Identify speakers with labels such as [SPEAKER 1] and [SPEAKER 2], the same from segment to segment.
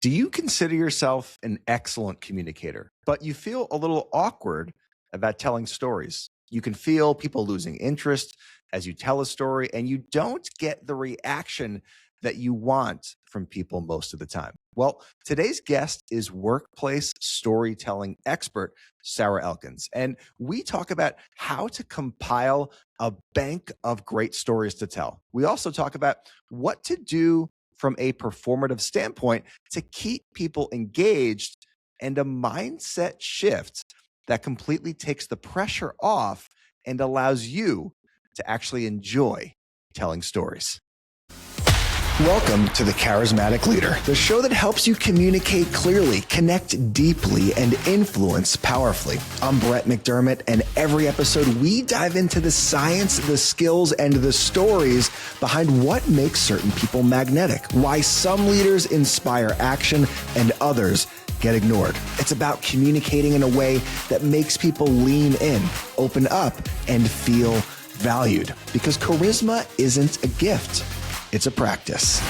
[SPEAKER 1] Do you consider yourself an excellent communicator, but you feel a little awkward about telling stories? You can feel people losing interest as you tell a story, and you don't get the reaction that you want from people most of the time. Well, today's guest is workplace storytelling expert, Sarah Elkins, and we talk about how to compile a bank of great stories to tell. We also talk about what to do from a performative standpoint to keep people engaged and a mindset shift that completely takes the pressure off and allows you to actually enjoy telling stories. Welcome to The Charismatic Leader, the show that helps you communicate clearly, connect deeply, and influence powerfully. I'm Brett McDermott, and every episode we dive into the science, the skills, and the stories behind what makes certain people magnetic, why some leaders inspire action and others get ignored. It's about communicating in a way that makes people lean in, open up, and feel valued. Because charisma isn't a gift. It's a practice.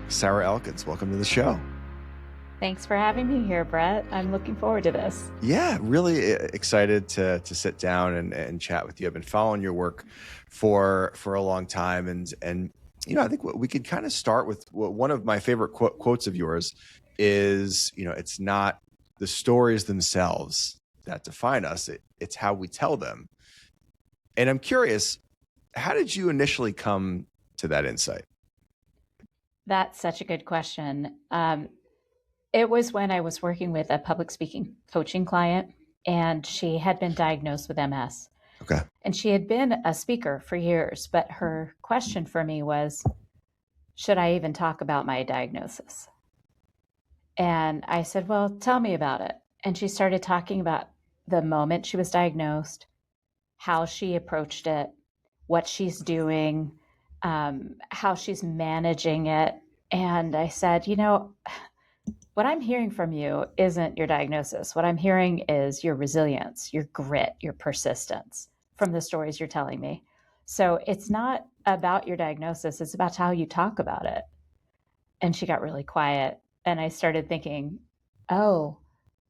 [SPEAKER 1] Sarah Elkins, welcome to the show.
[SPEAKER 2] Thanks for having me here, Brett. I'm looking forward to this.
[SPEAKER 1] Yeah, really excited to sit down and chat with you. I've been following your work for a long time, and you know, I think we could kind of start with one of my favorite quotes of yours is, you know, it's not the stories themselves that define us; it's how we tell them. And I'm curious, how did you initially come to that insight?
[SPEAKER 2] That's such a good question. It was when I was working with a public speaking coaching client, and she had been diagnosed with MS.
[SPEAKER 1] Okay.
[SPEAKER 2] And she had been a speaker for years, but her question for me was, should I even talk about my diagnosis? And I said, well, tell me about it. And she started talking about the moment she was diagnosed, how she approached it, what she's doing, how she's managing it. And I said, you know, what I'm hearing from you isn't your diagnosis. What I'm hearing is your resilience, your grit, your persistence from the stories you're telling me. So it's not about your diagnosis, it's about how you talk about it. And she got really quiet. And I started thinking, oh,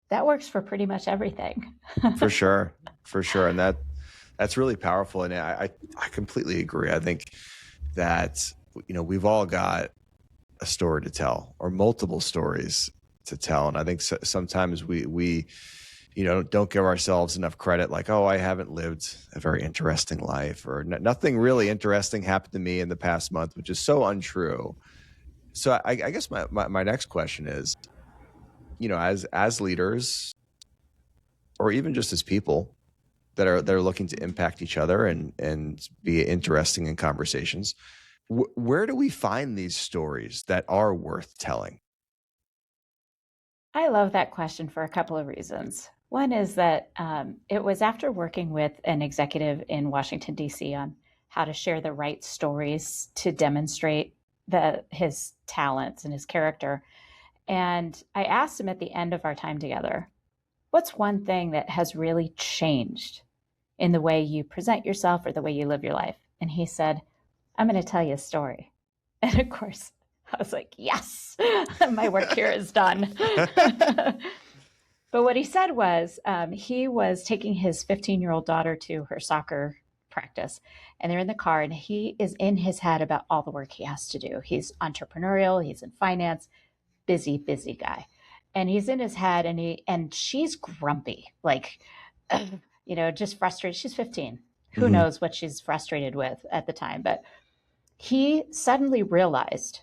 [SPEAKER 2] that works for pretty much everything.
[SPEAKER 1] For sure. And that's really powerful. And I completely agree. I think that, you know, we've all got a story to tell or multiple stories to tell. And I think sometimes we, you know, don't give ourselves enough credit. Like, oh, I haven't lived a very interesting life, or nothing really interesting happened to me in the past month, which is so untrue. So I guess my next question is, you know, as leaders, or even just as people that are looking to impact each other and be interesting in conversations, where do we find these stories that are worth telling?
[SPEAKER 2] I love that question for a couple of reasons. One is that it was after working with an executive in Washington, D.C. on how to share the right stories to demonstrate his talents and his character. And I asked him at the end of our time together, what's one thing that has really changed in the way you present yourself or the way you live your life? And he said, I'm going to tell you a story. And of course, I was like, yes, my work here is done. But what he said was he was taking his 15-year-old daughter to her soccer practice, and they're in the car, and he is in his head about all the work he has to do. He's entrepreneurial, he's in finance, busy guy. And he's in his head, and she's grumpy, like, you know, just frustrated. She's 15. Who knows what she's frustrated with at the time. But he suddenly realized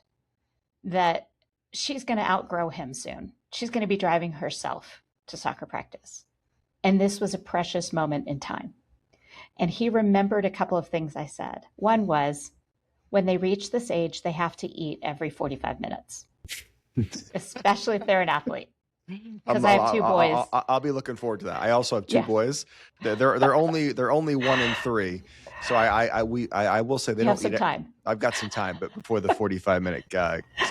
[SPEAKER 2] that she's going to outgrow him soon. She's going to be driving herself to soccer practice. And this was a precious moment in time. And he remembered a couple of things I said. One was, when they reach this age, they have to eat every 45 minutes, especially if they're an athlete. Because I have two boys.
[SPEAKER 1] I'll be looking forward to that. I also have two boys. They're only 1 and 3. So I will say they don't
[SPEAKER 2] eat time.
[SPEAKER 1] I've got some time, but before the 45-minute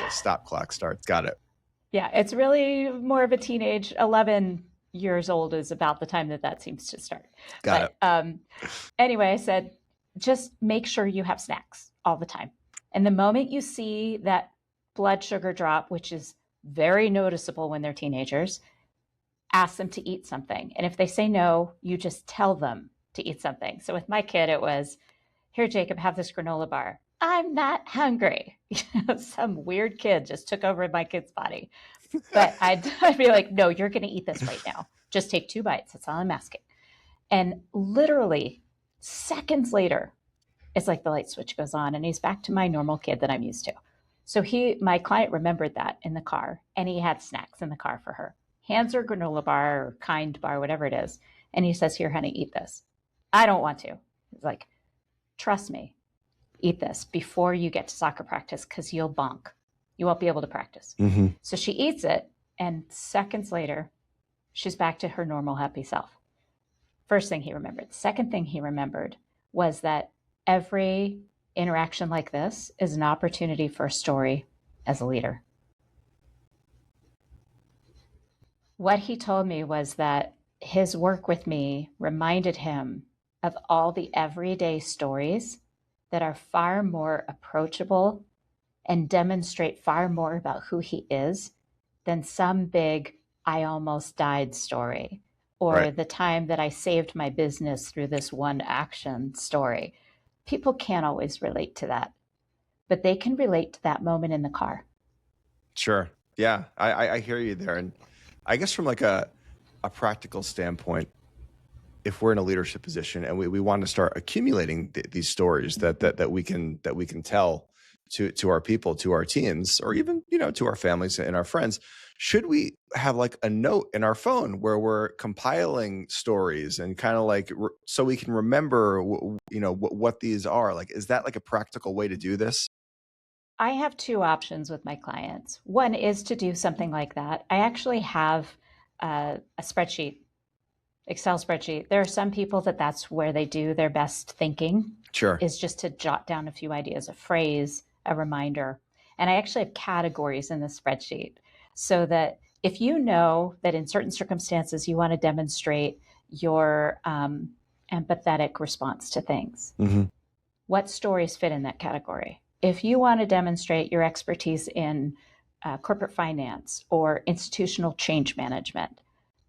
[SPEAKER 1] stop clock starts. Got it.
[SPEAKER 2] Yeah, it's really more of a teenage. 11 years old is about the time that seems to start.
[SPEAKER 1] Got it.
[SPEAKER 2] Anyway, I said, just make sure you have snacks all the time. And the moment you see that blood sugar drop, which is very noticeable when they're teenagers, ask them to eat something. And if they say no, you just tell them to eat something. So with my kid, it was, here, Jacob, have this granola bar. I'm not hungry. Some weird kid just took over my kid's body. But I'd be like, no, you're going to eat this right now. Just take 2 bites. That's all I'm asking. And literally seconds later, it's like the light switch goes on and he's back to my normal kid that I'm used to. So my client remembered that in the car, and he had snacks in the car for her. Hands her granola bar or Kind bar, whatever it is. And he says, here, honey, eat this. I don't want to. He's like, trust me, eat this before you get to soccer practice because you'll bonk. You won't be able to practice. Mm-hmm. So she eats it, and seconds later, she's back to her normal, happy self. First thing he remembered. Second thing he remembered was that every interaction like this is an opportunity for a story as a leader. What he told me was that his work with me reminded him of all the everyday stories that are far more approachable and demonstrate far more about who he is than some big I almost died story or
[SPEAKER 1] Right.
[SPEAKER 2] the time that I saved my business through this one action story. People can't always relate to that, but they can relate to that moment in the car.
[SPEAKER 1] Sure. Yeah, I hear you there. And I guess from like a practical standpoint, if we're in a leadership position and we want to start accumulating these stories that we can tell to our people, to our teams, or even, to our families and our friends, should we have like a note in our phone where we're compiling stories and kind of like so we can remember what these are? Like, is that like a practical way to do this?
[SPEAKER 2] I have 2 options with my clients. One is to do something like that. I actually have a spreadsheet, Excel spreadsheet. There are some people that's where they do their best thinking.
[SPEAKER 1] Sure.
[SPEAKER 2] Is just to jot down a few ideas, a phrase, a reminder. And I actually have categories in the spreadsheet so that if you know that in certain circumstances you want to demonstrate your empathetic response to things, mm-hmm. what stories fit in that category? If you want to demonstrate your expertise in corporate finance or institutional change management,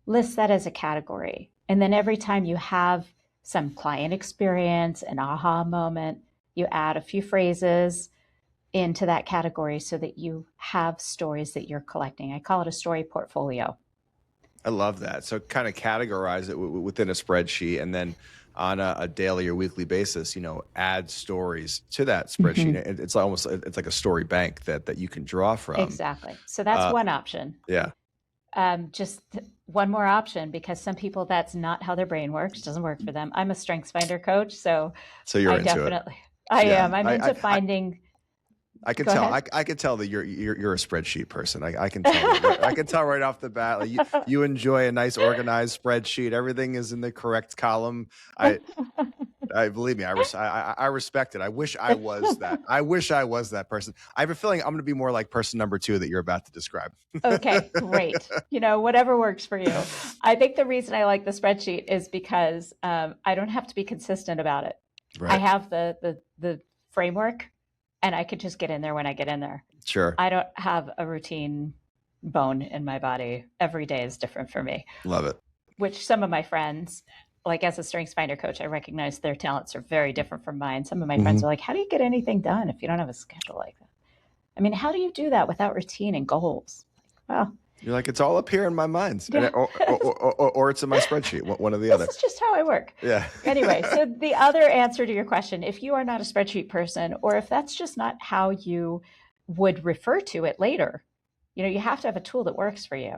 [SPEAKER 2] list that as a category. And then every time you have some client experience, an aha moment, you add a few phrases into that category so that you have stories that you're collecting. I call it a story portfolio.
[SPEAKER 1] I love that. So kind of categorize it within a spreadsheet, and then on a daily or weekly basis, add stories to that spreadsheet. Mm-hmm. It's like a story bank that you can draw from.
[SPEAKER 2] Exactly. So that's one option.
[SPEAKER 1] Yeah.
[SPEAKER 2] Just one more option, because some people, that's not how their brain works. It doesn't work for them. I'm a StrengthsFinder coach, so
[SPEAKER 1] you're into
[SPEAKER 2] definitely,
[SPEAKER 1] it.
[SPEAKER 2] I am. I'm into finding.
[SPEAKER 1] I can tell. I can tell that you're a spreadsheet person. I can tell. I can tell right off the bat. Like you enjoy a nice organized spreadsheet. Everything is in the correct column. I believe me. I respect it. I wish I was that. I wish I was that person. I have a feeling I'm going to be more like person number 2 that you're about to describe.
[SPEAKER 2] Okay, great. Whatever works for you. I think the reason I like the spreadsheet is because I don't have to be consistent about it. Right. I have the framework. And I could just get in there when I get in there.
[SPEAKER 1] Sure.
[SPEAKER 2] I don't have a routine bone in my body. Every day is different for me.
[SPEAKER 1] Love it.
[SPEAKER 2] Which some of my friends, like as a StrengthsFinder coach, I recognize their talents are very different from mine. Some of my friends are like, how do you get anything done if you don't have a schedule like that? I mean, how do you do that without routine and goals? Well,
[SPEAKER 1] you're like, it's all up here in my mind, yeah. or it's in my spreadsheet, one or the other.
[SPEAKER 2] This is just how I work.
[SPEAKER 1] Yeah.
[SPEAKER 2] Anyway, so the other answer to your question, if you are not a spreadsheet person, or if that's just not how you would refer to it later, you have to have a tool that works for you.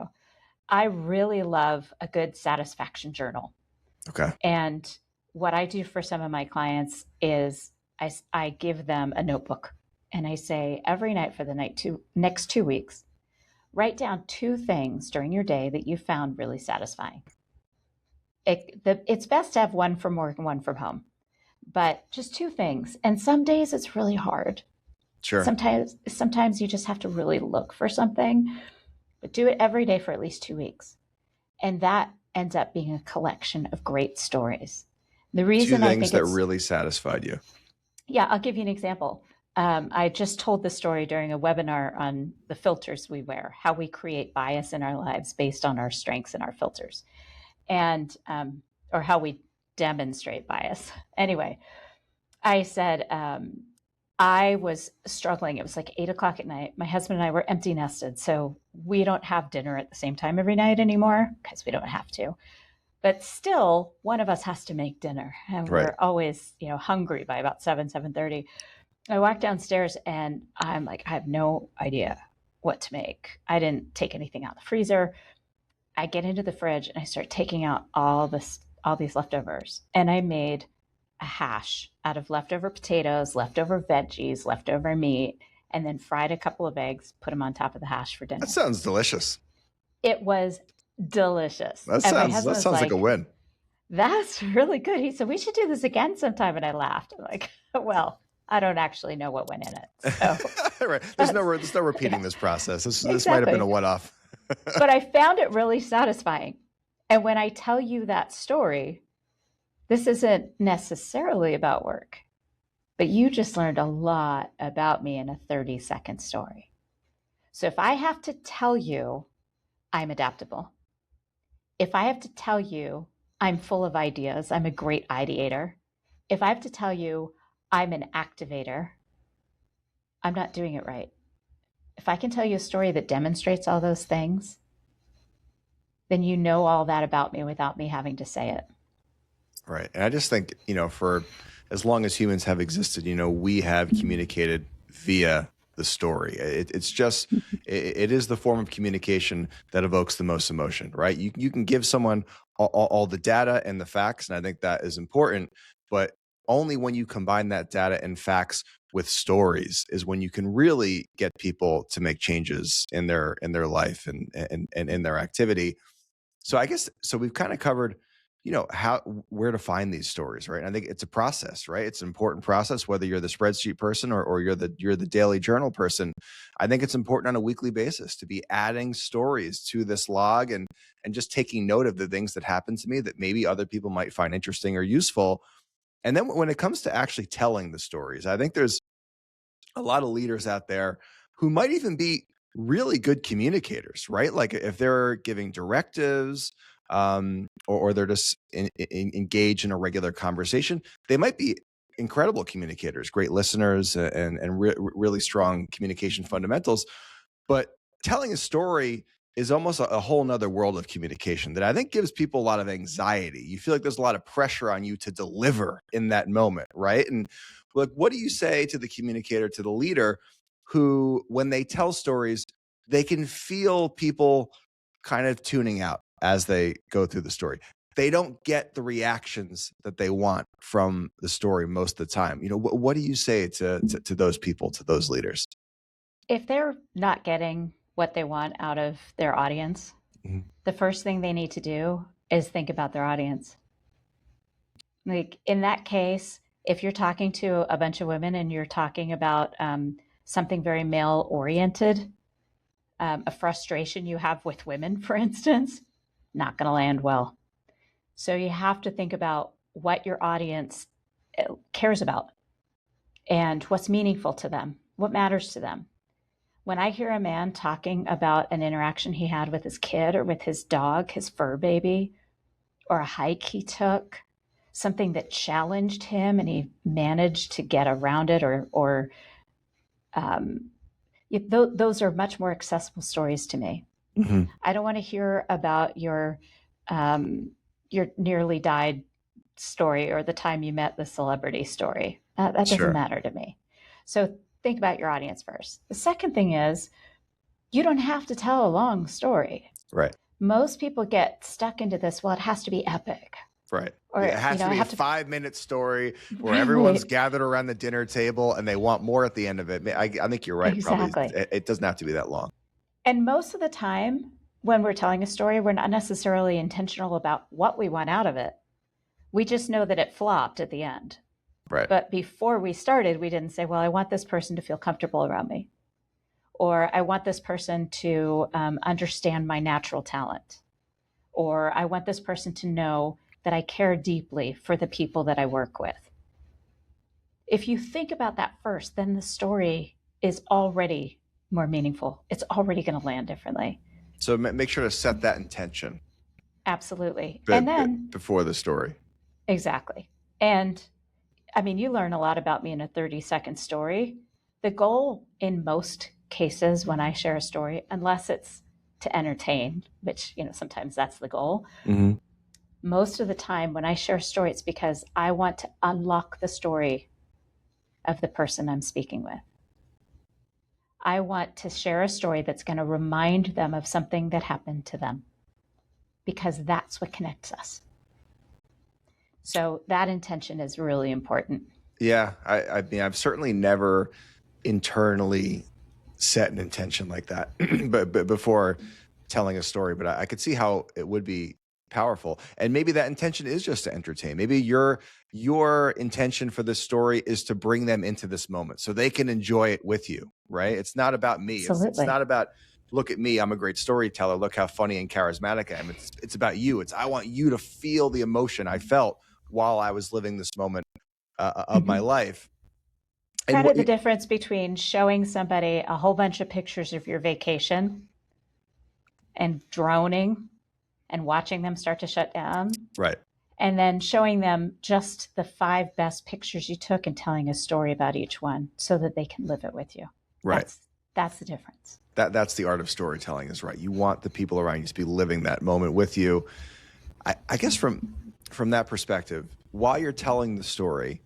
[SPEAKER 2] I really love a good satisfaction journal.
[SPEAKER 1] Okay.
[SPEAKER 2] And what I do for some of my clients is I give them a notebook, and I say every night for the next 2 weeks, write down 2 things during your day that you found really satisfying. It's best to have one from work and one from home, but just 2 things. And some days it's really hard.
[SPEAKER 1] Sure.
[SPEAKER 2] Sometimes you just have to really look for something, but do it every day for at least 2 weeks. And that ends up being a collection of great stories. The reason
[SPEAKER 1] 2 things that really satisfied you.
[SPEAKER 2] Yeah, I'll give you an example. I just told this story during a webinar on the filters we wear, how we create bias in our lives based on our strengths and our filters, and or how we demonstrate bias. Anyway, I said I was struggling. It was like 8 o'clock at night. My husband and I were empty nested, so we don't have dinner at the same time every night anymore because we don't have to. But still, one of us has to make dinner, and
[SPEAKER 1] Right.
[SPEAKER 2] we're always, hungry by about 7:30. I walk downstairs and I'm like, I have no idea what to make. I didn't take anything out of the freezer. I get into the fridge and I start taking out all these leftovers. And I made a hash out of leftover potatoes, leftover veggies, leftover meat, and then fried a couple of eggs, put them on top of the hash for dinner.
[SPEAKER 1] That sounds delicious.
[SPEAKER 2] It was delicious.
[SPEAKER 1] That sounds like a win.
[SPEAKER 2] That's really good. He said, we should do this again sometime. And I laughed. I'm like, well, I don't actually know what went in it. So.
[SPEAKER 1] Right. There's no repeating this process. This
[SPEAKER 2] Exactly.
[SPEAKER 1] might have been a one-off.
[SPEAKER 2] But I found it really satisfying. And when I tell you that story, this isn't necessarily about work, but you just learned a lot about me in a 30-second story. So if I have to tell you I'm adaptable, if I have to tell you I'm full of ideas, I'm a great ideator, if I have to tell you I'm an activator, I'm not doing it right. If I can tell you a story that demonstrates all those things, then you know all that about me without me having to say it.
[SPEAKER 1] Right. And I just think, for as long as humans have existed, we have communicated via the story. It's just, it is the form of communication that evokes the most emotion, right? You can give someone all the data and the facts, and I think that is important, but only when you combine that data and facts with stories is when you can really get people to make changes in their life and in their activity. So I guess, we've kind of covered, where to find these stories, right? And I think it's a process, right? It's an important process, whether you're the spreadsheet person or you're the daily journal person. I think it's important on a weekly basis to be adding stories to this log and just taking note of the things that happen to me that maybe other people might find interesting or useful. And then when it comes to actually telling the stories, I think there's a lot of leaders out there who might even be really good communicators, right? Like if they're giving directives or they're just engaged in a regular conversation, they might be incredible communicators, great listeners, and really strong communication fundamentals. But telling a story is almost a whole nother world of communication that I think gives people a lot of anxiety. You feel like there's a lot of pressure on you to deliver in that moment, right? And like, what do you say to the communicator, to the leader, who, when they tell stories, they can feel people kind of tuning out as they go through the story? They don't get the reactions that they want from the story most of the time. What do you say to those people, to those leaders?
[SPEAKER 2] If they're not getting what they want out of their audience, the first thing they need to do is think about their audience. Like in that case, if you're talking to a bunch of women and you're talking about something very male oriented, a frustration you have with women, for instance, not going to land well. So you have to think about what your audience cares about and what's meaningful to them, what matters to them. When I hear a man talking about an interaction he had with his kid or with his dog, his fur baby, or a hike he took, something that challenged him and he managed to get around it, those are much more accessible stories to me. Mm-hmm. I don't want to hear about your nearly died story or the time you met the celebrity story. That doesn't matter to me. So think about your audience first. The second thing is, you don't have to tell a long story.
[SPEAKER 1] Right.
[SPEAKER 2] Most people get stuck into this, well, it has to be epic.
[SPEAKER 1] Right. Or it has to be a 5-minute story where everyone's gathered around the dinner table and they want more at the end of it. I think you're right.
[SPEAKER 2] Exactly.
[SPEAKER 1] Probably it doesn't have to be that long.
[SPEAKER 2] And most of the time when we're telling a story, we're not necessarily intentional about what we want out of it. We just know that it flopped at the end.
[SPEAKER 1] Right.
[SPEAKER 2] But before we started, we didn't say, well, I want this person to feel comfortable around me. Or I want this person to understand my natural talent. Or I want this person to know that I care deeply for the people that I work with. If you think about that first, then the story is already more meaningful. It's already going to land differently.
[SPEAKER 1] So make sure to set that intention.
[SPEAKER 2] Absolutely. And then
[SPEAKER 1] before the story.
[SPEAKER 2] Exactly. And I mean, you learn a lot about me in a 30-second story. The goal in most cases when I share a story, unless it's to entertain, which, sometimes that's the goal.
[SPEAKER 1] Mm-hmm.
[SPEAKER 2] Most of the time when I share a story, it's because I want to unlock the story of the person I'm speaking with. I want to share a story that's going to remind them of something that happened to them, because that's what connects us. So that intention is really important.
[SPEAKER 1] Yeah, I mean, I've certainly never internally set an intention like that, but before telling a story. But I could see how it would be powerful, and maybe that intention is just to entertain. Maybe your intention for this story is to bring them into this moment so they can enjoy it with you. Right? It's not about me. It's not about, look at me, I'm a great storyteller. Look how funny and charismatic I am. It's about you. I want you to feel the emotion I felt while I was living this moment of my life.
[SPEAKER 2] Kind of the difference between showing somebody a whole bunch of pictures of your vacation and droning and watching them start to shut down.
[SPEAKER 1] Right.
[SPEAKER 2] And then showing them just the 5 best pictures you took and telling a story about each one so that they can live it with you.
[SPEAKER 1] Right.
[SPEAKER 2] That's the difference.
[SPEAKER 1] That's the art of storytelling, is right. You want the people around you to be living that moment with you. I guess from that perspective, while you're telling the story,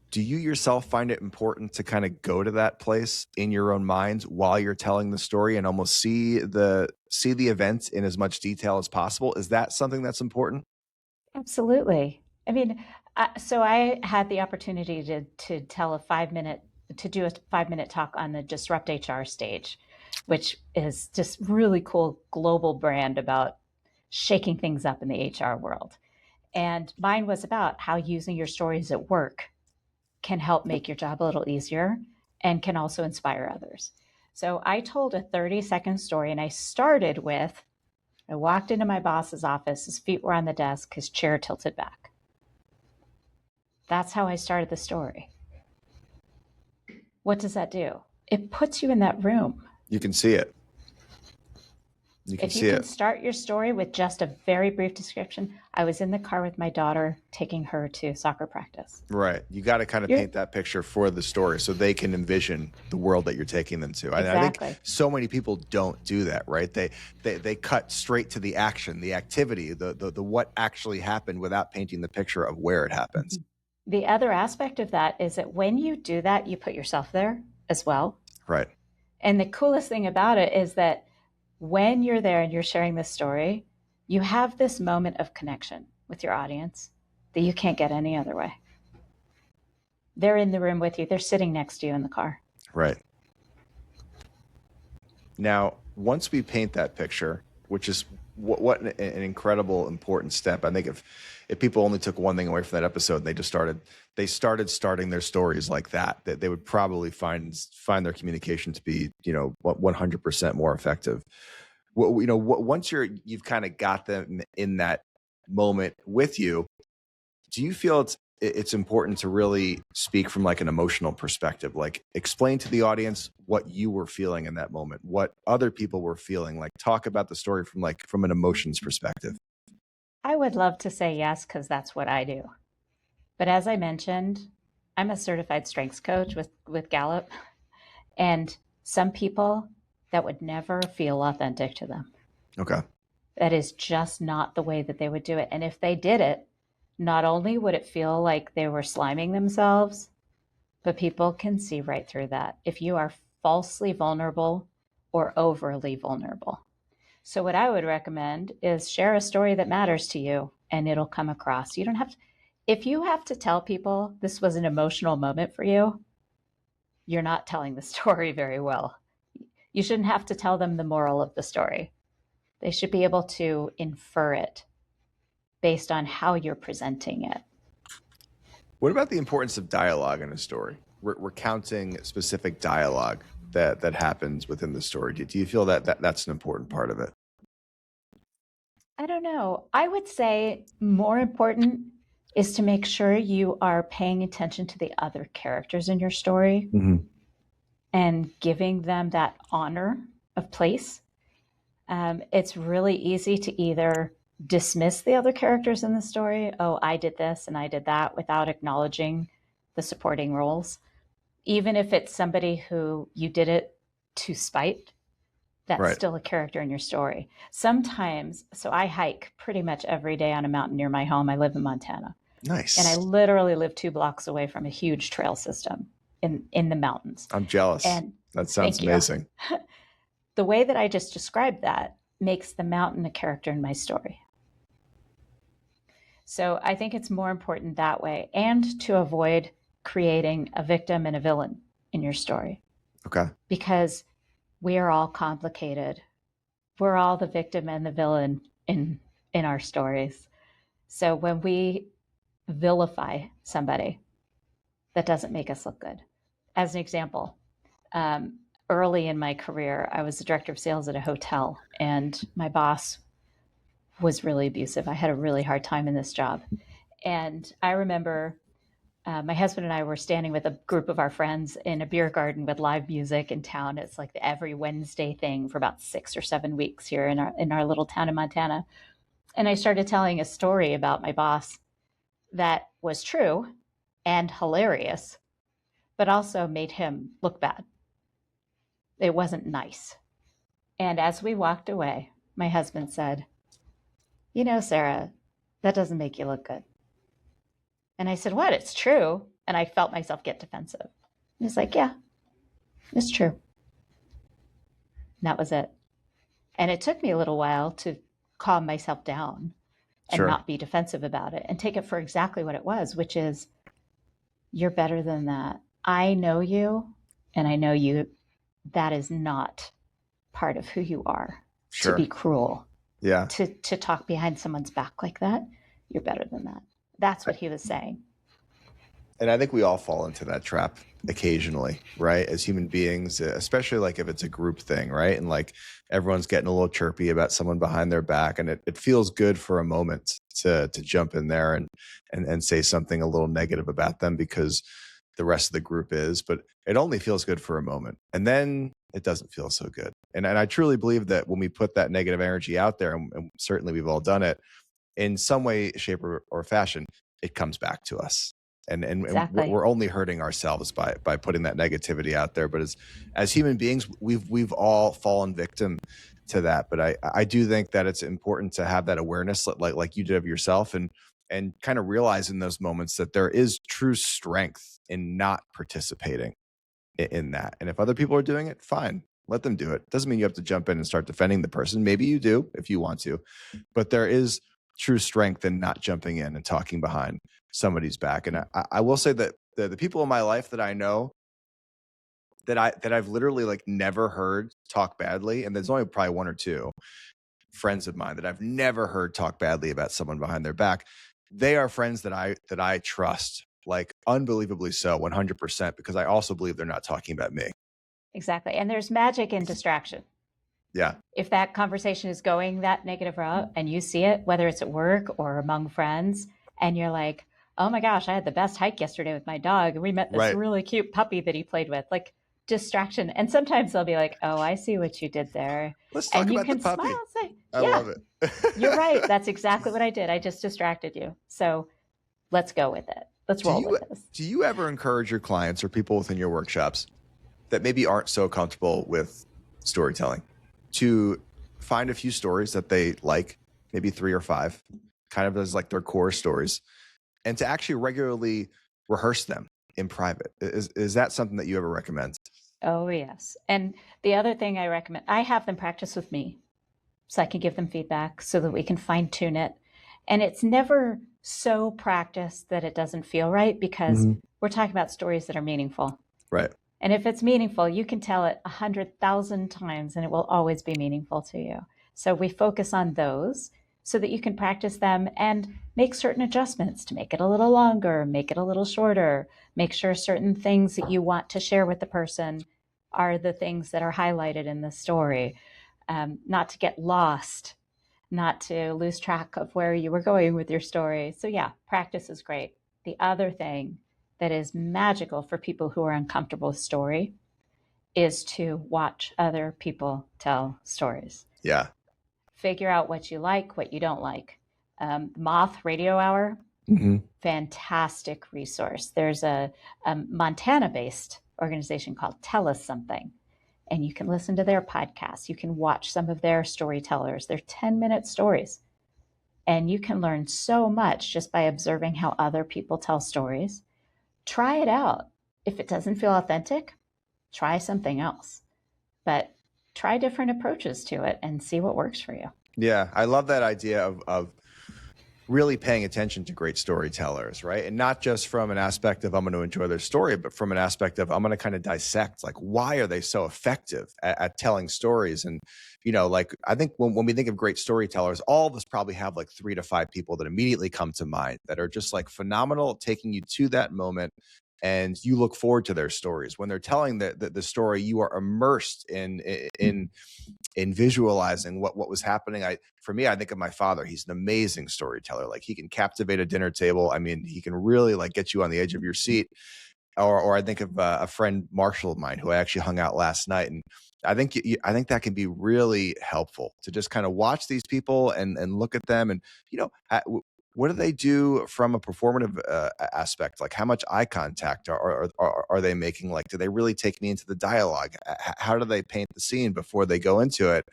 [SPEAKER 1] do you yourself find it important to kind of go to that place in your own minds while you're telling the story and almost see the events in as much detail as possible? Is that something that's important?
[SPEAKER 2] Absolutely. I mean, so I had the opportunity to do a 5-minute talk on the Disrupt HR stage, which is just really cool global brand about shaking things up in the HR world. And mine was about how using your stories at work can help make your job a little easier and can also inspire others. So I told a 30-second story, and I started with, I walked into my boss's office, his feet were on the desk, his chair tilted back. That's how I started the story. What does that do? It puts you in that room.
[SPEAKER 1] You can see it.
[SPEAKER 2] If you can start your story with just a very brief description, I was in the car with my daughter taking her to soccer practice.
[SPEAKER 1] Right. You got to kind of paint that picture for the story so they can envision the world that you're taking them to.
[SPEAKER 2] Exactly.
[SPEAKER 1] I think so many people don't do that, right? They cut straight to the action, the activity, the what actually happened without painting the picture of where it happens.
[SPEAKER 2] The other aspect of that is that when you do that, you put yourself there as well.
[SPEAKER 1] Right.
[SPEAKER 2] And the coolest thing about it is that when you're there and you're sharing this story, you have this moment of connection with your audience that you can't get any other way. They're in the room with you. They're sitting next to you in the car.
[SPEAKER 1] Right. Now, once we paint that picture, which is what an incredible, important step. I think if people only took one thing away from that episode, and they started starting their stories like that they would probably find their communication to be 100% more effective. Once you've kind of got them in that moment with you, do you feel it's important to really speak from like an emotional perspective, like explain to the audience what you were feeling in that moment, what other people were feeling, like talk about the story from an emotions perspective?
[SPEAKER 2] I would love to say yes, because that's what I do. But as I mentioned, I'm a certified strengths coach with Gallup, and some people, that would never feel authentic to them.
[SPEAKER 1] Okay.
[SPEAKER 2] That is just not the way that they would do it. And if they did it, not only would it feel like they were sliming themselves, but people can see right through that if you are falsely vulnerable or overly vulnerable. So what I would recommend is share a story that matters to you, and it'll come across. You don't have to, if you have to tell people this was an emotional moment for you, you're not telling the story very well. You shouldn't have to tell them the moral of the story. They should be able to infer it based on how you're presenting it.
[SPEAKER 1] What about the importance of dialogue in a story? Recounting specific dialogue that happens within the story. Do you feel that that's an important part of it?
[SPEAKER 2] I don't know. I would say more important is to make sure you are paying attention to the other characters in your story and giving them that honor of place. It's really easy to either dismiss the other characters in the story. Oh, I did this and I did that, without acknowledging the supporting roles. Even if it's somebody who you did it to spite, that's
[SPEAKER 1] Right.
[SPEAKER 2] still a character in your story. Sometimes, so I hike pretty much every day on a mountain near my home. I live in Montana.
[SPEAKER 1] Nice.
[SPEAKER 2] And I literally live 2 blocks away from a huge trail system in the mountains.
[SPEAKER 1] I'm jealous.
[SPEAKER 2] And
[SPEAKER 1] that sounds
[SPEAKER 2] thank you.
[SPEAKER 1] amazing.
[SPEAKER 2] The way that I just described that makes the mountain a character in my story. So I think it's more important that way, and to avoid creating a victim and a villain in your story.
[SPEAKER 1] Okay.
[SPEAKER 2] Because we are all complicated. We're all the victim and the villain in our stories. So when we vilify somebody, that doesn't make us look good. As an example, early in my career, I was the director of sales at a hotel, and my boss was really abusive. I had a really hard time in this job. And I remember my husband and I were standing with a group of our friends in a beer garden with live music in town. It's like the every Wednesday thing for about 6 or 7 weeks here in our little town in Montana. And I started telling a story about my boss that was true and hilarious, but also made him look bad. It wasn't nice. And as we walked away, my husband said, "You know, Sarah, that doesn't make you look good." And I said, "What? It's true." And I felt myself get defensive. And he's like, "Yeah, it's true." And that was it. And it took me a little while to calm myself down and
[SPEAKER 1] Sure.
[SPEAKER 2] not be defensive about it and take it for exactly what it was, which is, you're better than that. I know you, and I know you. That is not part of who you are.
[SPEAKER 1] Sure.
[SPEAKER 2] To be cruel.
[SPEAKER 1] Yeah.
[SPEAKER 2] To talk behind someone's back like that. You're better than that. That's what he was saying.
[SPEAKER 1] And I think we all fall into that trap occasionally, right? As human beings, especially like if it's a group thing, right? And like everyone's getting a little chirpy about someone behind their back, and it feels good for a moment to jump in there and say something a little negative about them because the rest of the group is, but it only feels good for a moment. And then it doesn't feel so good. And I truly believe that when we put that negative energy out there, and certainly we've all done it, in some way, shape, or fashion, it comes back to us.
[SPEAKER 2] Exactly.
[SPEAKER 1] And we're only hurting ourselves by putting that negativity out there. But as human beings, we've all fallen victim to that. But I do think that it's important to have that awareness, like you did of yourself, and kind of realize in those moments that there is true strength in not participating in that. And if other people are doing it, fine, let them do it. Doesn't mean you have to jump in and start defending the person. Maybe you do if you want to, but there is true strength in not jumping in and talking behind somebody's back. And I will say that the people in my life that I know that I've literally like never heard talk badly, and there's only probably 1 or 2 friends of mine that I've never heard talk badly about someone behind their back. They are friends that I trust, like unbelievably so, 100%, because I also believe they're not talking about me.
[SPEAKER 2] Exactly. And there's magic in distraction.
[SPEAKER 1] Yeah.
[SPEAKER 2] If that conversation is going that negative route and you see it, whether it's at work or among friends, and you're like, "Oh my gosh, I had the best hike yesterday with my dog, and we met this
[SPEAKER 1] Right.
[SPEAKER 2] really cute puppy that he played with." Like, distraction. And sometimes they'll be like, "Oh, I see what you did there."
[SPEAKER 1] Let's talk
[SPEAKER 2] And you
[SPEAKER 1] about
[SPEAKER 2] can
[SPEAKER 1] the puppy.
[SPEAKER 2] smile and say,
[SPEAKER 1] I
[SPEAKER 2] "Yeah,
[SPEAKER 1] love it.
[SPEAKER 2] you're right. That's exactly what I did. I just distracted you. So let's go with it. Let's roll with this."
[SPEAKER 1] Do you ever encourage your clients or people within your workshops that maybe aren't so comfortable with storytelling to find a few stories that they like, maybe 3 or 5, kind of as like their core stories, and to actually regularly rehearse them in private? Is that something that you ever recommend?
[SPEAKER 2] Oh, yes. And the other thing I recommend, I have them practice with me so I can give them feedback so that we can fine tune it. And it's never so practiced that it doesn't feel right, because we're talking about stories that are meaningful.
[SPEAKER 1] Right.
[SPEAKER 2] And if it's meaningful, you can tell it 100,000 times and it will always be meaningful to you. So we focus on those so that you can practice them and make certain adjustments to make it a little longer, make it a little shorter, make sure certain things that you want to share with the person are the things that are highlighted in the story. Not to get lost, not to lose track of where you were going with your story. So yeah, practice is great. The other thing that is magical for people who are uncomfortable with story is to watch other people tell stories.
[SPEAKER 1] Yeah.
[SPEAKER 2] Figure out what you like, what you don't like. Moth Radio Hour, fantastic resource. There's a Montana-based organization called Tell Us Something, and you can listen to their podcasts. You can watch some of their storytellers. They're 10-minute stories, and you can learn so much just by observing how other people tell stories. Try it out. If it doesn't feel authentic, try something else. But try different approaches to it and see what works for you.
[SPEAKER 1] Yeah, I love that idea of really paying attention to great storytellers, right? And not just from an aspect of I'm going to enjoy their story, but from an aspect of I'm going to kind of dissect, like, why are they so effective at telling stories? And, you know, like, I think when we think of great storytellers, all of us probably have like 3 to 5 people that immediately come to mind that are just like phenomenal at taking you to that moment. And you look forward to their stories. When they're telling the story, you are immersed in visualizing what was happening. For me, I think of my father. He's an amazing storyteller. Like, he can captivate a dinner table. I mean, he can really like get you on the edge of your seat. Or I think of a friend, Marshall of mine, who I actually hung out last night. And I think that can be really helpful to just kind of watch these people and look at them. And, you know, what do they do from a performative aspect? Like, how much eye contact are they making? Like, do they really take me into the dialogue? How do they paint the scene before they go into it?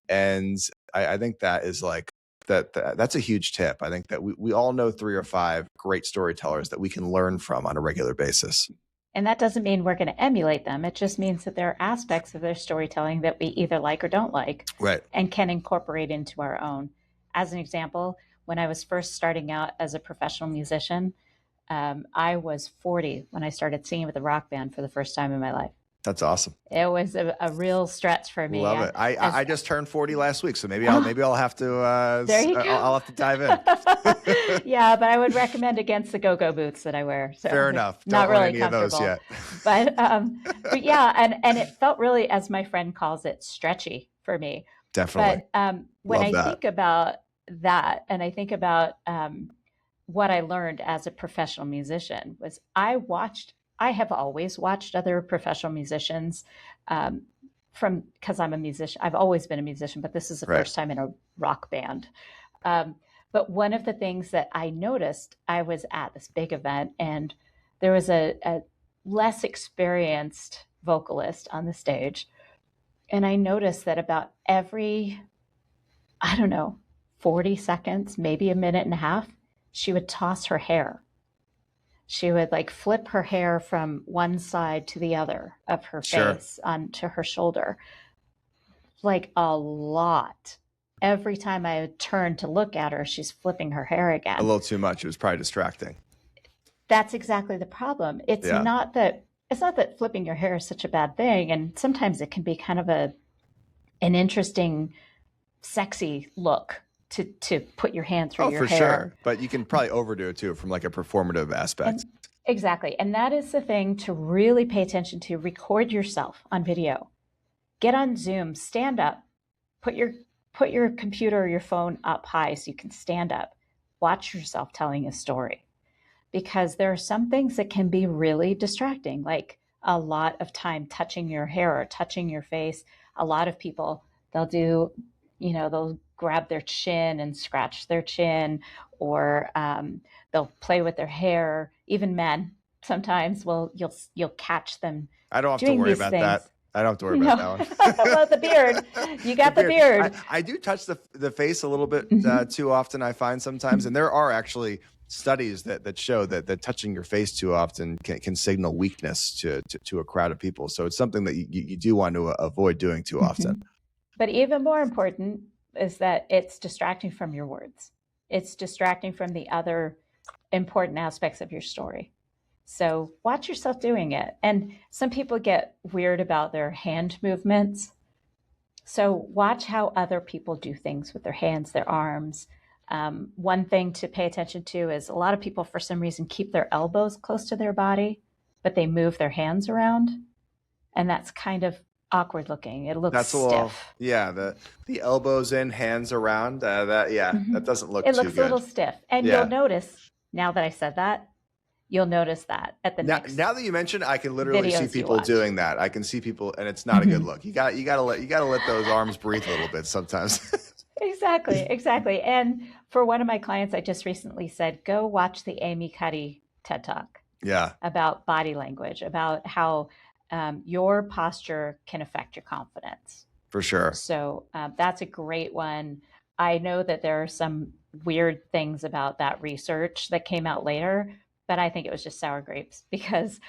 [SPEAKER 1] And I think that is like, that's a huge tip. I think that we all know 3 or 5 great storytellers that we can learn from on a regular basis.
[SPEAKER 2] And that doesn't mean we're going to emulate them. It just means that there are aspects of their storytelling that we either like or don't like,
[SPEAKER 1] right,
[SPEAKER 2] and can incorporate into our own. As an example, when I was first starting out as a professional musician, I was 40 when I started singing with a rock band for the first time in my life.
[SPEAKER 1] That's awesome.
[SPEAKER 2] It was a real stretch for me.
[SPEAKER 1] Love it. I just turned 40 last week, so maybe I'll have to.
[SPEAKER 2] There you go.
[SPEAKER 1] I'll have to dive in.
[SPEAKER 2] Yeah, but I would recommend against the go-go boots that I wear. So
[SPEAKER 1] fair enough.
[SPEAKER 2] Not
[SPEAKER 1] Don't
[SPEAKER 2] really
[SPEAKER 1] own any of those yet.
[SPEAKER 2] but yeah, and it felt really, as my friend calls it, stretchy for me.
[SPEAKER 1] Definitely.
[SPEAKER 2] But when I think about that, and I think about what I learned as a professional musician, was I have always watched other professional musicians because I'm a musician. I've always been a musician, but this is the first time in a rock band. But one of the things that I noticed, I was at this big event and there was a less experienced vocalist on the stage. And I noticed that about every, 40 seconds, maybe a minute and a half, she would toss her hair. She would like flip her hair from one side to the other of her face onto her shoulder, like a lot. Every time I would turn to look at her, she's flipping her hair again.
[SPEAKER 1] A little too much. It was probably distracting.
[SPEAKER 2] That's exactly the problem. It's not that flipping your hair is such a bad thing, and sometimes it can be kind of an interesting, sexy look to put your hand through your hair. Oh, for sure.
[SPEAKER 1] But you can probably overdo it too from like a performative aspect.
[SPEAKER 2] Exactly. And that is the thing to really pay attention to. Record yourself on video. Get on Zoom, stand up, put your computer or your phone up high so you can stand up. Watch yourself telling a story. Because there are some things that can be really distracting, like a lot of time touching your hair or touching your face. A lot of people, they'll grab their chin and scratch their chin, or they'll play with their hair. Even men sometimes you'll catch them.
[SPEAKER 1] I don't have to worry about that. I don't have to worry about that one.
[SPEAKER 2] Well, the beard. You got the beard.
[SPEAKER 1] I do touch the face a little bit too often, I find sometimes. And there are actually studies that show that touching your face too often can signal weakness to a crowd of people. So it's something that you do want to avoid doing too often.
[SPEAKER 2] But even more important is that it's distracting from your words. It's distracting from the other important aspects of your story. So watch yourself doing it. And some people get weird about their hand movements. So watch how other people do things with their hands, their arms. One thing to pay attention to is a lot of people, for some reason, keep their elbows close to their body, but they move their hands around. And that's kind of awkward looking. It looks
[SPEAKER 1] That's a
[SPEAKER 2] stiff.
[SPEAKER 1] little, yeah, the elbows in, hands around. That doesn't look too good.
[SPEAKER 2] It looks a little stiff. And
[SPEAKER 1] Yeah.
[SPEAKER 2] you'll notice, now that I said that, you'll notice that at the next.
[SPEAKER 1] Now that you mentioned, I can literally see
[SPEAKER 2] videos you
[SPEAKER 1] people
[SPEAKER 2] watch.
[SPEAKER 1] doing that. I can see people, and it's not a good look. You gotta let those arms breathe a little bit sometimes.
[SPEAKER 2] Exactly. And for one of my clients, I just recently said, go watch the Amy Cuddy TED Talk.
[SPEAKER 1] Yeah.
[SPEAKER 2] About body language, about how your posture can affect your confidence.
[SPEAKER 1] For sure.
[SPEAKER 2] So that's a great one. I know that there are some weird things about that research that came out later, but I think it was just sour grapes because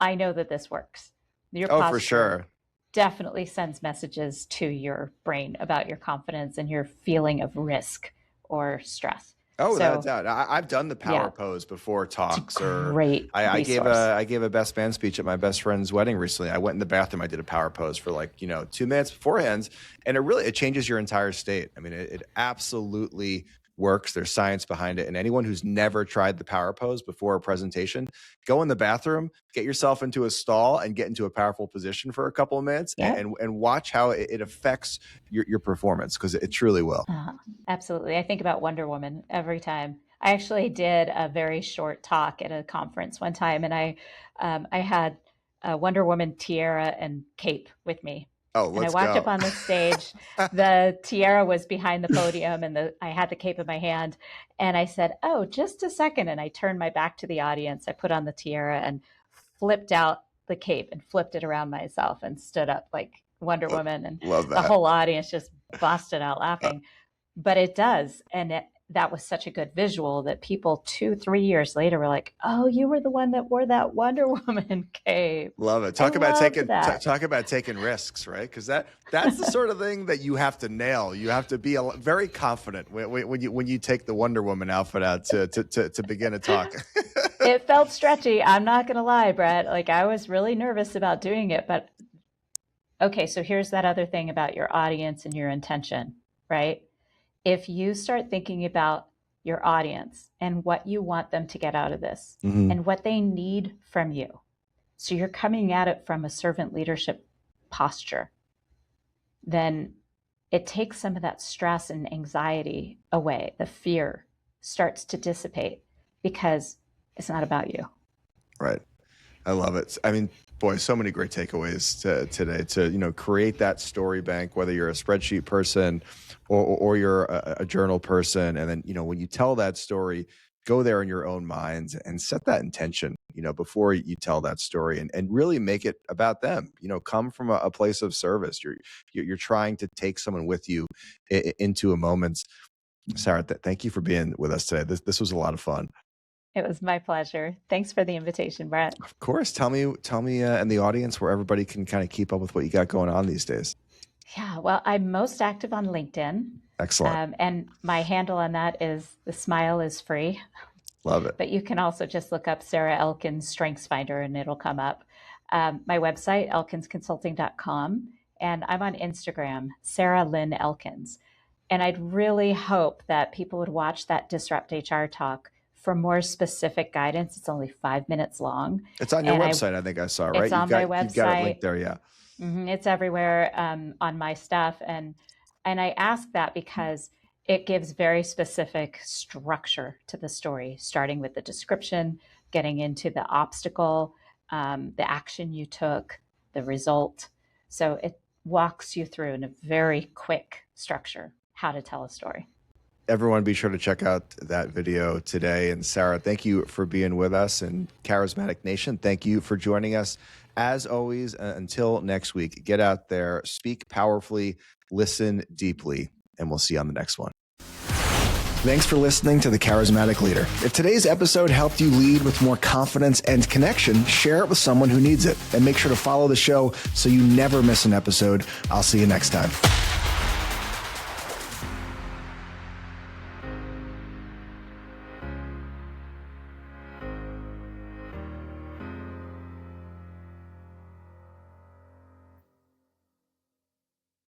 [SPEAKER 2] I know that this works. Your posture
[SPEAKER 1] for sure.
[SPEAKER 2] Definitely sends messages to your brain about your confidence and your feeling of risk or stress.
[SPEAKER 1] Oh, without a doubt. I've done the power pose before talks.
[SPEAKER 2] Great.
[SPEAKER 1] I gave a best man speech at my best friend's wedding recently. I went in the bathroom. I did a power pose for 2 minutes beforehand, and it changes your entire state. I mean, it absolutely works. There's science behind it. And anyone who's never tried the power pose before a presentation, go in the bathroom, get yourself into a stall and get into a powerful position for a couple of minutes and watch how it affects your performance, because it truly will.
[SPEAKER 2] Absolutely. I think about Wonder Woman every time. I actually did a very short talk at a conference one time, and I had a Wonder Woman tiara and cape with me.
[SPEAKER 1] Oh,
[SPEAKER 2] and I walked up on the stage. The tiara was behind the podium, and I had the cape in my hand. And I said, "Oh, just a second." And I turned my back to the audience. I put on the tiara and flipped out the cape and flipped it around myself and stood up like Wonder Woman. And the whole audience just busted out laughing. But it does, and that was such a good visual that people 2-3 years later were like, "Oh, you were the one that wore that Wonder Woman cape."
[SPEAKER 1] Love it. Talk about taking risks, right? Because that's the sort of thing that you have to nail. You have to be very confident when you take the Wonder Woman outfit out to begin a talk.
[SPEAKER 2] It felt stretchy. I'm not going to lie, Brett. Like, I was really nervous about doing it, but okay. So here's that other thing about your audience and your intention, right? If you start thinking about your audience and what you want them to get out of this and what they need from you, so you're coming at it from a servant leadership posture, then it takes some of that stress and anxiety away. The fear starts to dissipate because it's not about you.
[SPEAKER 1] Right. I love it. I mean, boy, so many great takeaways today to create that story bank, whether you're a spreadsheet person or you're a journal person. And then, when you tell that story, go there in your own minds and set that intention, before you tell that story and really make it about them. Come from a place of service. You're trying to take someone with you into a moment. Sarah, thank you for being with us today. This was a lot of fun.
[SPEAKER 2] It was my pleasure. Thanks for the invitation, Brett.
[SPEAKER 1] Of course. Tell me and the audience where everybody can kind of keep up with what you got going on these days.
[SPEAKER 2] Yeah, well, I'm most active on LinkedIn.
[SPEAKER 1] Excellent.
[SPEAKER 2] And my handle on that is the smile is free.
[SPEAKER 1] Love it.
[SPEAKER 2] But you can also just look up Sarah Elkins StrengthsFinder and it'll come up. My website, elkinsconsulting.com. And I'm on Instagram, Sarah Lynn Elkins. And I'd really hope that people would watch that Disrupt HR talk for more specific guidance. It's only 5 minutes long.
[SPEAKER 1] It's on your website, I think I saw, right?
[SPEAKER 2] It's on my website.
[SPEAKER 1] You've got it linked there, yeah.
[SPEAKER 2] It's everywhere on my stuff. And I ask that because it gives very specific structure to the story, starting with the description, getting into the obstacle, the action you took, the result. So it walks you through in a very quick structure how to tell a story.
[SPEAKER 1] Everyone, be sure to check out that video today. And Sarah, thank you for being with us. And Charismatic Nation, thank you for joining us. As always, until next week, get out there, speak powerfully, listen deeply, and we'll see you on the next one. Thanks for listening to The Charismatic Leader. If today's episode helped you lead with more confidence and connection, share it with someone who needs it. And make sure to follow the show so you never miss an episode. I'll see you next time.